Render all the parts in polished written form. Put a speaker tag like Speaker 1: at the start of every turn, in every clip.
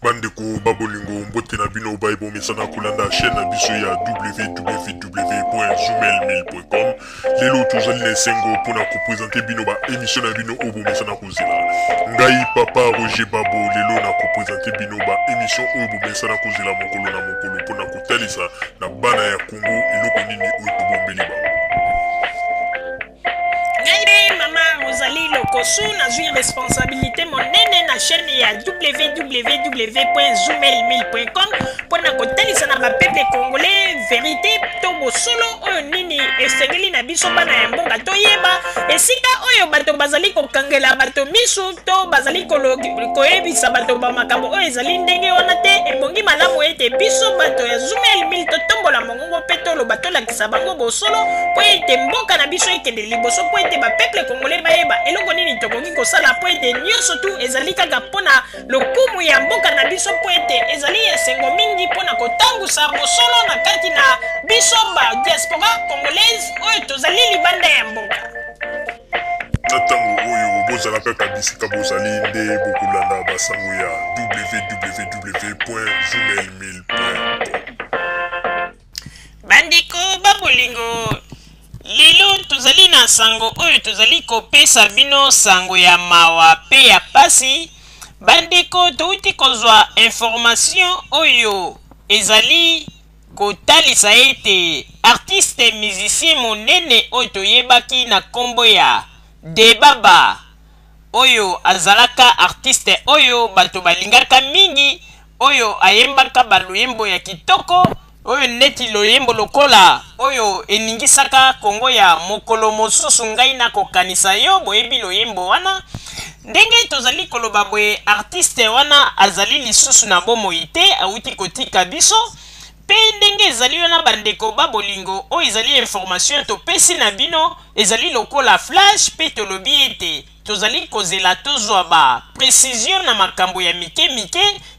Speaker 1: Bandeko babolingo mbote na bino baibo mesana kulanda chaîne na biso ya www.zoomel.com. Lelo tozali na sengo pona ko présenter bino ba émission na bino obo mesana kozela. Ngai papa Roger Babo lelo na ko présenter bino ba émission obo mesana kozela mokolo na mokolo pona ko talisa na bana ya Congo eloko nini oyo bombeli ba.
Speaker 2: Rosalie Lokosu na zui responsabilité monene na chaîne ya www.zoomel.com pona kotalisa na bapeple congolais vérité to bosolo oyo nini esengeli na biso bana ya mboka toyeba esika oyo bato bazali kokangela bato misu to bazali koyebisa bato bamakambo oyo ezali ndenge wana te ebongi malamu ete biso bato ya Zoomel totombola mongongo mpe toloba tolakisa bango bosolo po ete mboka na biso ekende liboso po ete bapeple congolais bayeba eloko nini tokoki kosala po ete nyonso tu ezali kaka mpona lokumu ya mboka na biso po ete ezali esengo mingi mpona kotangusa bosolo na kati na biso ba diaspora congolaise oyo tozali libanda ya mboka.
Speaker 1: Na ntango oyo bozalaka bisika bozali nde bokolanda basango ya www.zoomel.com.
Speaker 2: Bandeko babolingo lelo tozali na sango oyo tozali kopesa bino sango ya mawa pe ya pasi. Bandeko touti kozwa information oyo ezali kotalisa ete artiste musicien monene oyo toyebaki na kombo ya Debaba oyo azalaka artiste oyo bato balingaka mingi oyo ayembaka baluyembo ya kitoko oyo neti loyembo lokola oyo eningisaka Kongo ya mokolo mosusu ngai na kokanisa yo boyebi loyembo wana ndenge tozali koloba boye artiste wana azali lisusu na bomoi te awuti kotika biso pe ndenge ezali wana bandeko babolingo oyo ezali information topesi na bino ezali lokola flash pe tolobi ete tozali kozela tozwa ba précision na makambo ya mike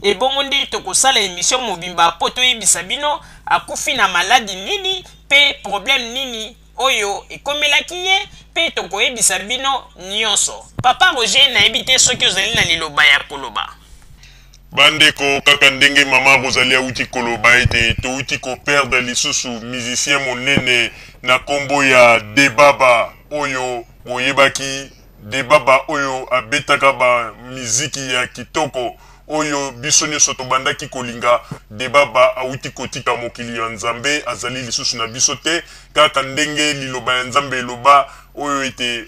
Speaker 2: ebongo nde tokosala émission mobimba po toyebisa bino akufi na maladi nini pe problème nini oyo ekomelaki ye pe tokoyebisa bino nyonso. Papa Roger nayebi te soki ozali na liloba ya koloba.
Speaker 1: Bandeko kaka ndenge mama Rosalie auti koloba ete touti ko perdre lisusu musicien monene na kombo ya Debaba oyo boyebaki Debaba oyo abetaka ba miziki ya kitoko oyo biso nyonso tobandaki kolinga. Debaba auti kotika mokili ya Nzambe azali lisusu na biso te kaka ndenge liloba ya Nzambe eloba oyo ete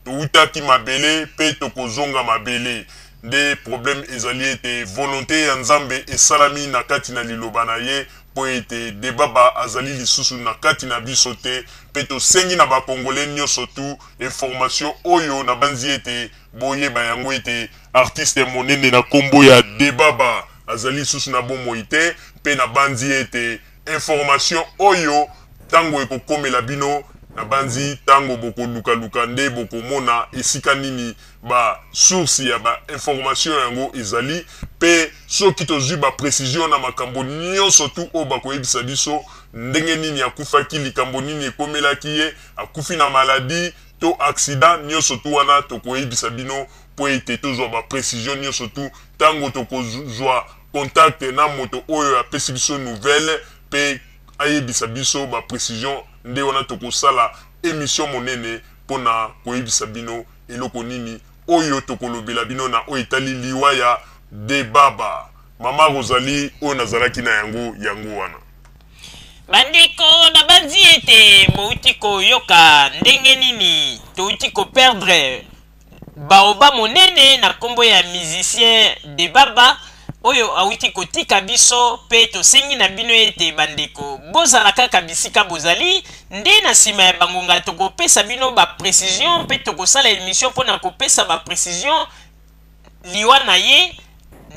Speaker 1: toutaki mabele pe tokozonga mabele nde problème ezali ete volonté ya Nzambe esalami na kati na liloba na ye po ete Debaba azali lisusu na kati na biso te pe tosengi na bakongole nyonso tu information oyo na banzi ete boyeba yango ete artiste monene na kombo ya Debaba azali lisusu na bomoi te pe na banzi ete information oyo tango ekokomela bino na banzi tango boko luka nde boko mona esika nini ba source ya ba information yango ezali pe soki tozwi ba précision na makambo nyonso tu o bakoyebisa biso ndenge nini akufaki likambo nini ekomelaki ye akufi na maladie to accident nyonso tu wana tokoyebisa bino po ete tozwa ba précision nyonso tu tango tokozwa contact na moto oyo apesi biso nouvelle pe ayebisa biso ba précision nde wana tokosala émission monene pona koyebisa bino eloko nini oyo tokolobela bino na oyo etali liwa ya Debaba. Mama Rosalie oyo nazalaki na yango wana.
Speaker 2: Bandeko na banzi ete bouti koyoka ndenge nini touti ko perdre baoba monene na kombo ya musicien Debaba oyo awuti kotika biso pe tosengi na bino ete bandeko bozala kaka bisika bozali nde na sima ya bangonga tokopesa bino ba précision pe tokosala émission mpona kopesa ba précision liwa na ye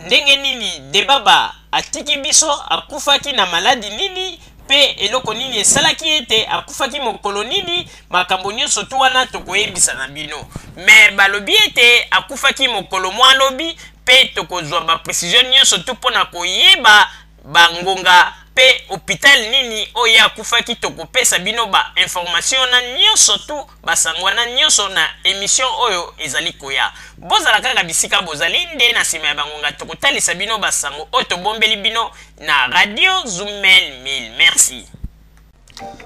Speaker 2: ndenge nini Debaba atiki biso akufaki na maladi nini pe eloko nini esalaki ete akufaki mokolo nini makambo nyonso tu wana tokoyebisa na bino me balobi ete akufaki mokolo mwa lobi pe tokozwa ba précision nyonso tu mpona koyeba bangonga pe hôpital nini oyo akufaki tokopesa bino ba information na nyonso tu basango na nyonso na émission oyo ezali koya bozala kaka bisika bozali nde na nsima ya bangonga tokotalisa bino basango oyo tobombeli bino na radio Zumel 1000 merci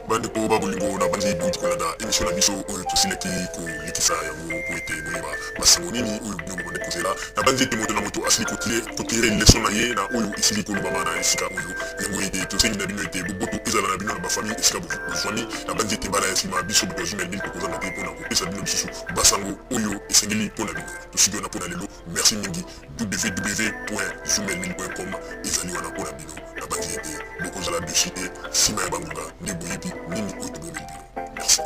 Speaker 1: bandeko babolingo na bandi duti kolanda émission na biso oyo tosilaki kolikisa yango po ete boyeba basango nini oyo bino bomande kozela na bandi ete moto na moto asili kotire leson na ye na oyo esili kolobama na esika oyo yango ete tosengi na bino ete boboto ezala na bino na bafamille esika bozwami na bandi ete mbala ya nsima biso boto Zumel 1000 tokozanga te mpona kopesa bino lisusu basango oyo esengeli mpona bino tosiki wana mpona lelo merci mingi www.zumel1000.com ezali wana mpona bino na bandi ete bokozala dessus te nsima ya bangonga nde boyebi nini oyo tobomeli bino merci